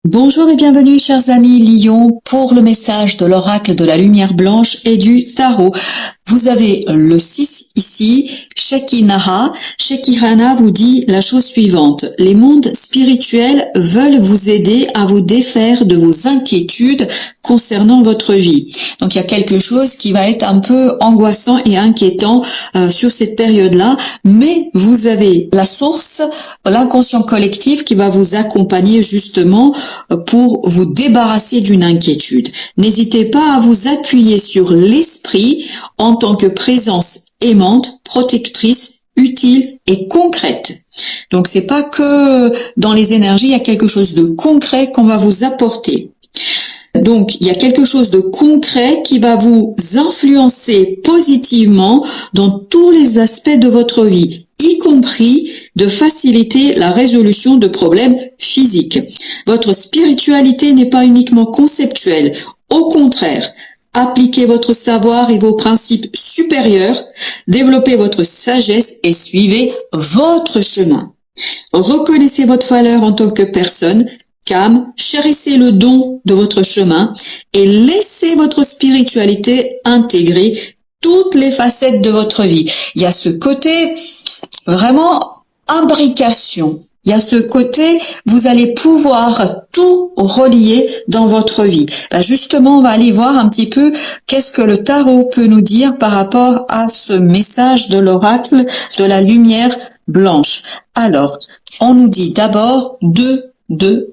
Bonjour et bienvenue chers amis Lion pour le message de l'oracle de la lumière blanche et du tarot. Vous avez le 6 ici, Shekinah. Shekinah vous dit la chose suivante. Les mondes spirituels veulent vous aider à vous défaire de vos inquiétudes concernant votre vie. Donc il y a quelque chose qui va être un peu angoissant et inquiétant sur cette période-là, mais vous avez la source, l'inconscient collectif qui va vous accompagner justement pour vous débarrasser d'une inquiétude. N'hésitez pas à vous appuyer sur l'esprit en tant que présence aimante, protectrice, utile et concrète. Donc c'est pas que dans les énergies, il y a quelque chose de concret qu'on va vous apporter. Donc, il y a quelque chose de concret qui va vous influencer positivement dans tous les aspects de votre vie, y compris de faciliter la résolution de problèmes physiques. Votre spiritualité n'est pas uniquement conceptuelle. Au contraire, appliquez votre savoir et vos principes supérieurs, développez votre sagesse et suivez votre chemin. Reconnaissez votre valeur en tant que personne, calme, chérissez le don de votre chemin et laissez votre spiritualité intégrer toutes les facettes de votre vie. Il y a ce côté vraiment imbrication. Il y a ce côté, vous allez pouvoir tout relier dans votre vie. Justement, on va aller voir un petit peu qu'est-ce que le tarot peut nous dire par rapport à ce message de l'oracle de la lumière blanche. Alors, on nous dit d'abord deux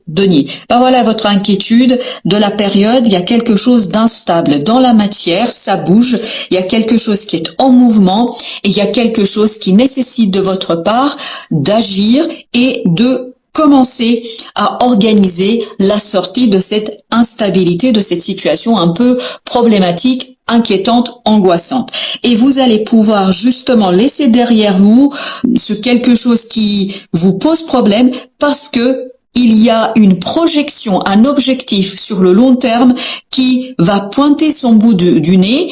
deniers. Voilà votre inquiétude de la période. Il y a quelque chose d'instable dans la matière, ça bouge. Il y a quelque chose qui est en mouvement et il y a quelque chose qui nécessite de votre part d'agir et de commencer à organiser la sortie de cette instabilité, de cette situation un peu problématique, inquiétante, angoissante. Et vous allez pouvoir justement laisser derrière vous ce quelque chose qui vous pose problème parce que il y a une projection, un objectif sur le long terme qui va pointer son bout du nez.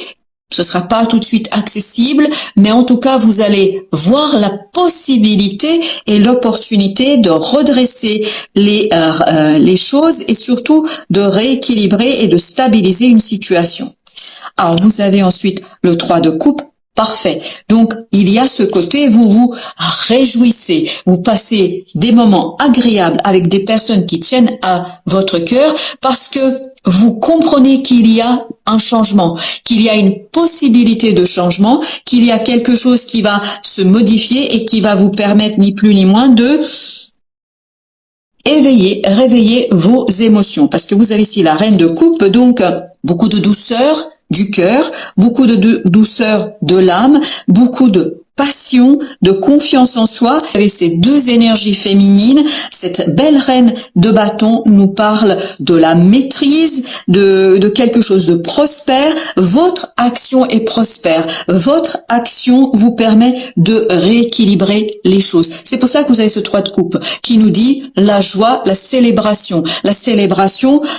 Ce sera pas tout de suite accessible, mais en tout cas, vous allez voir la possibilité et l'opportunité de redresser les choses et surtout de rééquilibrer et de stabiliser une situation. Alors, vous avez ensuite le 3 de coupe. Parfait. Donc, il y a ce côté, vous vous réjouissez, vous passez des moments agréables avec des personnes qui tiennent à votre cœur parce que vous comprenez qu'il y a un changement, qu'il y a une possibilité de changement, qu'il y a quelque chose qui va se modifier et qui va vous permettre ni plus ni moins de réveiller vos émotions. Parce que vous avez ici la reine de coupe, donc beaucoup de douceur du cœur, beaucoup de douceur de l'âme, beaucoup de passion, de confiance en soi. Avec ces deux énergies féminines, cette belle reine de bâton nous parle de la maîtrise, de quelque chose de prospère. Votre action est prospère. Votre action vous permet de rééquilibrer les choses. C'est pour ça que vous avez ce 3 de coupe qui nous dit la joie, la célébration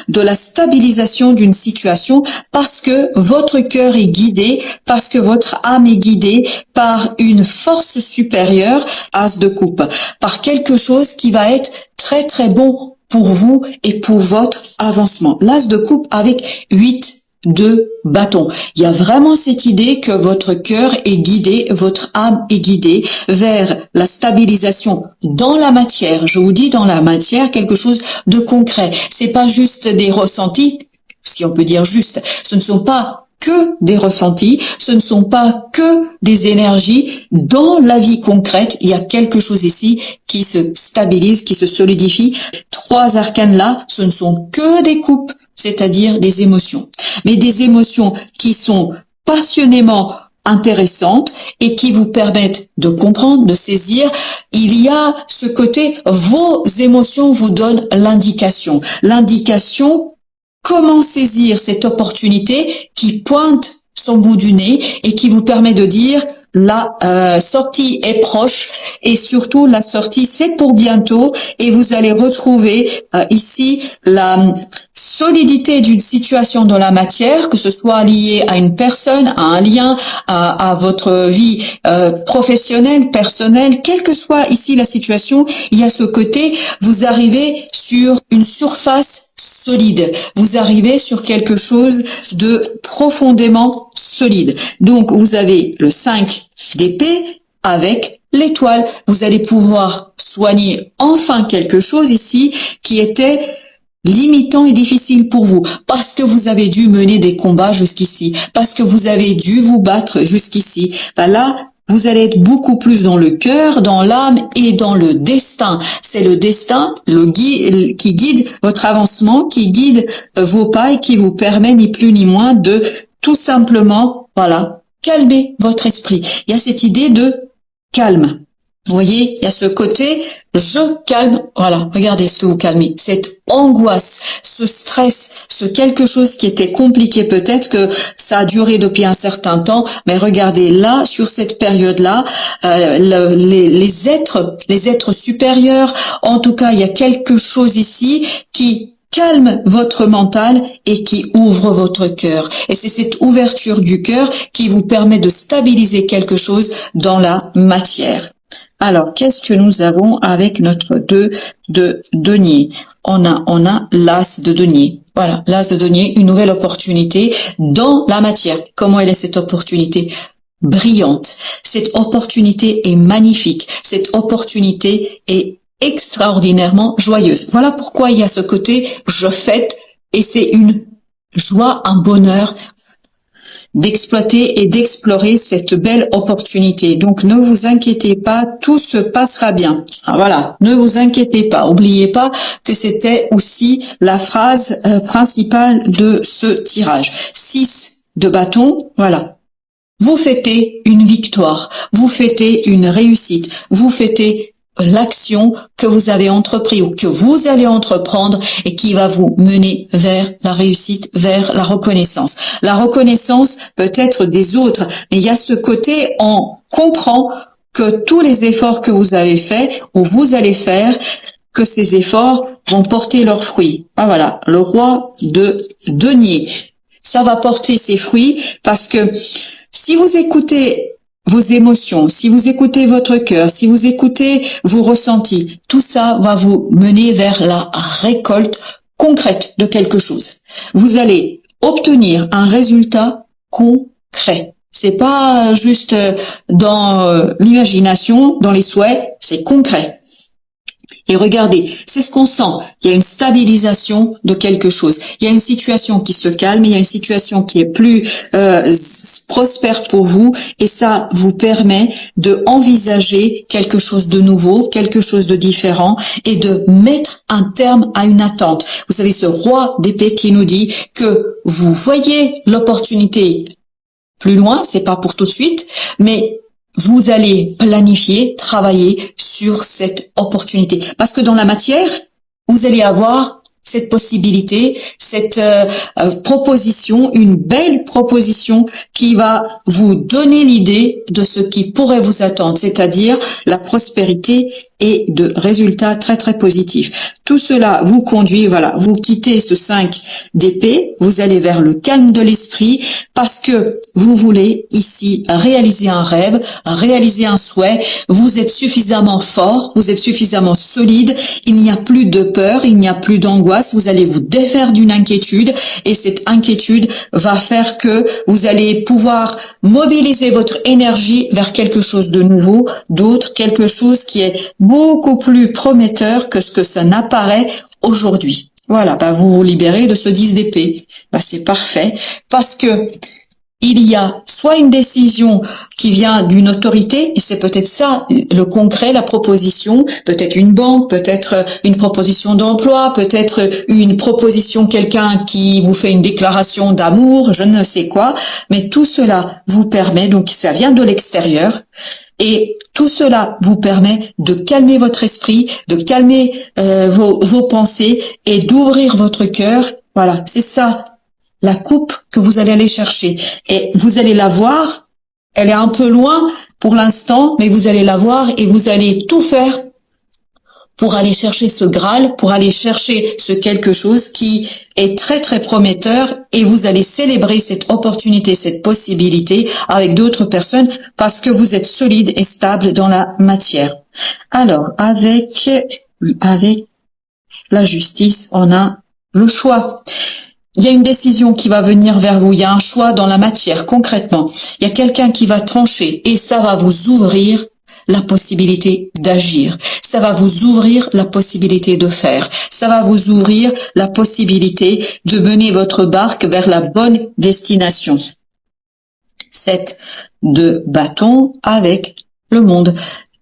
de la stabilisation d'une situation parce que votre cœur est guidé, parce que votre âme est guidée par une force supérieure, as de coupe, par quelque chose qui va être très très bon pour vous et pour votre avancement. L'as de coupe avec 8 de bâton. Il y a vraiment cette idée que votre cœur est guidé, votre âme est guidée vers la stabilisation dans la matière. Je vous dis dans la matière quelque chose de concret. C'est pas juste des ressentis, si on peut dire juste. Ce ne sont pas que des ressentis, ce ne sont pas que des énergies. Dans la vie concrète, il y a quelque chose ici qui se stabilise, qui se solidifie. 3 arcanes là, ce ne sont que des coupes, c'est-à-dire des émotions. Mais des émotions qui sont passionnément intéressantes et qui vous permettent de comprendre, de saisir. Il y a ce côté, vos émotions vous donnent l'indication. L'indication, comment saisir cette opportunité qui pointe son bout du nez et qui vous permet de dire la sortie est proche et surtout la sortie c'est pour bientôt et vous allez retrouver ici la solidité d'une situation dans la matière, que ce soit lié à une personne, à un lien, à votre vie professionnelle, personnelle, quelle que soit ici la situation, il y a ce côté, vous arrivez sur une surface solide, vous arrivez sur quelque chose de profondément solide. Donc vous avez le 5 d'épée avec l'étoile, vous allez pouvoir soigner enfin quelque chose ici qui était limitant et difficile pour vous, parce que vous avez dû mener des combats jusqu'ici, parce que vous avez dû vous battre jusqu'ici. Là, vous allez être beaucoup plus dans le cœur, dans l'âme et dans le destin. C'est le destin qui guide votre avancement, qui guide vos pas et qui vous permet ni plus ni moins de tout simplement, calmer votre esprit. Il y a cette idée de calme. Vous voyez, il y a ce côté, je calme, regardez ce que vous calmez, cette angoisse, ce stress, ce quelque chose qui était compliqué, peut-être que ça a duré depuis un certain temps, mais regardez là, sur cette période-là, les êtres supérieurs, en tout cas, il y a quelque chose ici qui calme votre mental et qui ouvre votre cœur. Et c'est cette ouverture du cœur qui vous permet de stabiliser quelque chose dans la matière. Alors, qu'est-ce que nous avons avec notre 2 de denier? On a l'as de denier. Voilà, l'as de denier, une nouvelle opportunité dans la matière. Comment elle est cette opportunité? Brillante. Cette opportunité est magnifique. Cette opportunité est extraordinairement joyeuse. Voilà pourquoi il y a ce côté je fête et c'est une joie, un bonheur d'exploiter et d'explorer cette belle opportunité. Donc ne vous inquiétez pas, tout se passera bien. Ne vous inquiétez pas. Oubliez pas que c'était aussi la phrase principale de ce tirage. 6 de bâton, Vous fêtez une victoire, vous fêtez une réussite, vous fêtez l'action que vous avez entrepris ou que vous allez entreprendre et qui va vous mener vers la réussite, vers la reconnaissance. La reconnaissance peut être des autres, mais il y a ce côté, on comprend que tous les efforts que vous avez faits ou vous allez faire, que ces efforts vont porter leurs fruits. Le roi de denier. Ça va porter ses fruits parce que si vous écoutez vos émotions, si vous écoutez votre cœur, si vous écoutez vos ressentis, tout ça va vous mener vers la récolte concrète de quelque chose. Vous allez obtenir un résultat concret. C'est pas juste dans l'imagination, dans les souhaits, c'est concret. Et regardez, c'est ce qu'on sent. Il y a une stabilisation de quelque chose. Il y a une situation qui se calme, il y a une situation qui est plus prospère pour vous et ça vous permet de envisager quelque chose de nouveau, quelque chose de différent et de mettre un terme à une attente. Vous avez ce roi d'épée qui nous dit que vous voyez l'opportunité plus loin, c'est pas pour tout de suite, mais vous allez planifier, travailler sur cette opportunité. Parce que dans la matière, vous allez avoir cette possibilité, cette proposition, une belle proposition qui va vous donner l'idée de ce qui pourrait vous attendre, c'est-à-dire la prospérité et de résultats très très positifs. Tout cela vous conduit, vous quittez ce 5 d'épée, vous allez vers le calme de l'esprit parce que vous voulez ici réaliser un rêve, réaliser un souhait, vous êtes suffisamment fort, vous êtes suffisamment solide, il n'y a plus de peur, il n'y a plus d'angoisse, vous allez vous défaire d'une inquiétude et cette inquiétude va faire que vous allez pouvoir mobiliser votre énergie vers quelque chose de nouveau, d'autre, quelque chose qui est beaucoup plus prometteur que ce que ça n'apparaît aujourd'hui. Vous vous libérez de ce 10 d'épée. C'est parfait parce que il y a soit une décision qui vient d'une autorité, et c'est peut-être ça le concret, la proposition, peut-être une banque, peut-être une proposition d'emploi, peut-être une proposition, quelqu'un qui vous fait une déclaration d'amour, je ne sais quoi, mais tout cela vous permet, donc ça vient de l'extérieur, et tout cela vous permet de calmer votre esprit, de calmer vos pensées et d'ouvrir votre cœur. C'est ça, la coupe que vous allez aller chercher. Et vous allez la voir Elle est un peu loin pour l'instant, mais vous allez la voir et vous allez tout faire pour aller chercher ce Graal, pour aller chercher ce quelque chose qui est très très prometteur, et vous allez célébrer cette opportunité, cette possibilité avec d'autres personnes parce que vous êtes solide et stable dans la matière. Alors, avec la justice, on a le choix. Il y a une décision qui va venir vers vous, il y a un choix dans la matière, concrètement. Il y a quelqu'un qui va trancher et ça va vous ouvrir la possibilité d'agir. Ça va vous ouvrir la possibilité de faire. Ça va vous ouvrir la possibilité de mener votre barque vers la bonne destination. 7 de bâton avec le monde.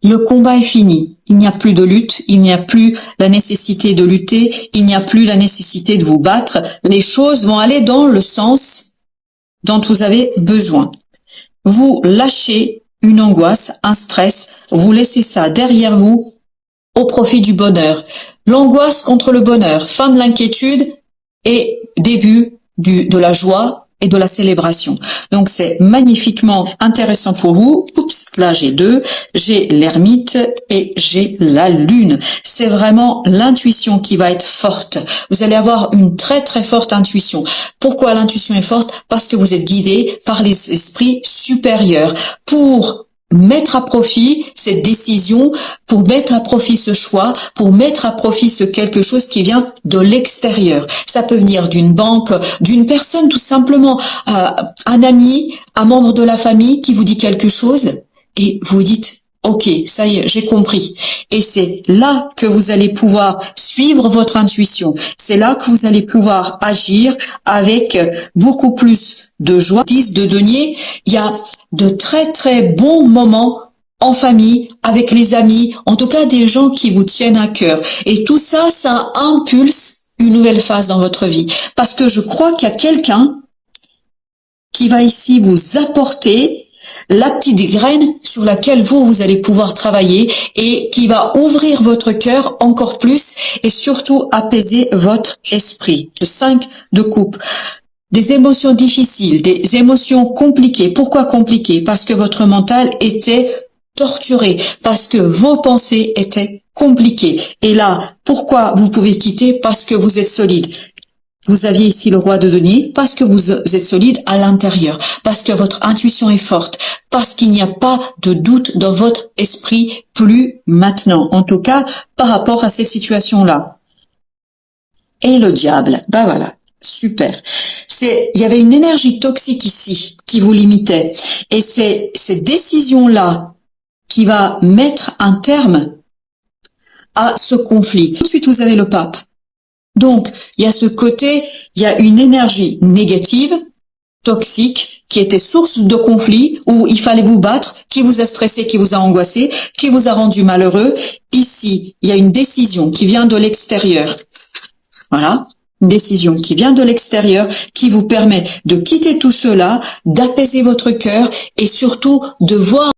Le combat est fini. Il n'y a plus de lutte, il n'y a plus la nécessité de lutter, il n'y a plus la nécessité de vous battre. Les choses vont aller dans le sens dont vous avez besoin. Vous lâchez une angoisse, un stress, vous laissez ça derrière vous au profit du bonheur. L'angoisse contre le bonheur, fin de l'inquiétude et début de la joie et de la célébration. Donc c'est magnifiquement intéressant pour vous. Oups, là j'ai 2, j'ai l'ermite et j'ai la lune. C'est vraiment l'intuition qui va être forte. Vous allez avoir une très très forte intuition. Pourquoi l'intuition est forte? Parce que vous êtes guidé par les esprits supérieurs pour mettre à profit cette décision, pour mettre à profit ce choix, pour mettre à profit ce quelque chose qui vient de l'extérieur. Ça peut venir d'une banque, d'une personne tout simplement, un ami, un membre de la famille qui vous dit quelque chose et vous dites « Ok, ça y est, j'ai compris ». Et c'est là que vous allez pouvoir suivre votre intuition. C'est là que vous allez pouvoir agir avec beaucoup plus de joie. 10 de denier, il y a de très très bons moments en famille, avec les amis, en tout cas des gens qui vous tiennent à cœur. Et tout ça, ça impulse une nouvelle phase dans votre vie. Parce que je crois qu'il y a quelqu'un qui va ici vous apporter la petite graine sur laquelle vous allez pouvoir travailler et qui va ouvrir votre cœur encore plus et surtout apaiser votre esprit. 5 de coupe. Des émotions difficiles, des émotions compliquées. Pourquoi compliquées? Parce que votre mental était torturé, parce que vos pensées étaient compliquées. Et là, pourquoi vous pouvez quitter? Parce que vous êtes solide. Vous aviez ici le roi de denier parce que vous êtes solide à l'intérieur, parce que votre intuition est forte, parce qu'il n'y a pas de doute dans votre esprit plus maintenant, en tout cas par rapport à cette situation-là. Et le diable, bah voilà, super. Il y avait une énergie toxique ici qui vous limitait, et c'est cette décision-là qui va mettre un terme à ce conflit. Ensuite, vous avez le pape. Donc, il y a ce côté, il y a une énergie négative, toxique, qui était source de conflit, où il fallait vous battre, qui vous a stressé, qui vous a angoissé, qui vous a rendu malheureux. Ici, il y a une décision qui vient de l'extérieur. Voilà, une décision qui vient de l'extérieur, qui vous permet de quitter tout cela, d'apaiser votre cœur et surtout de voir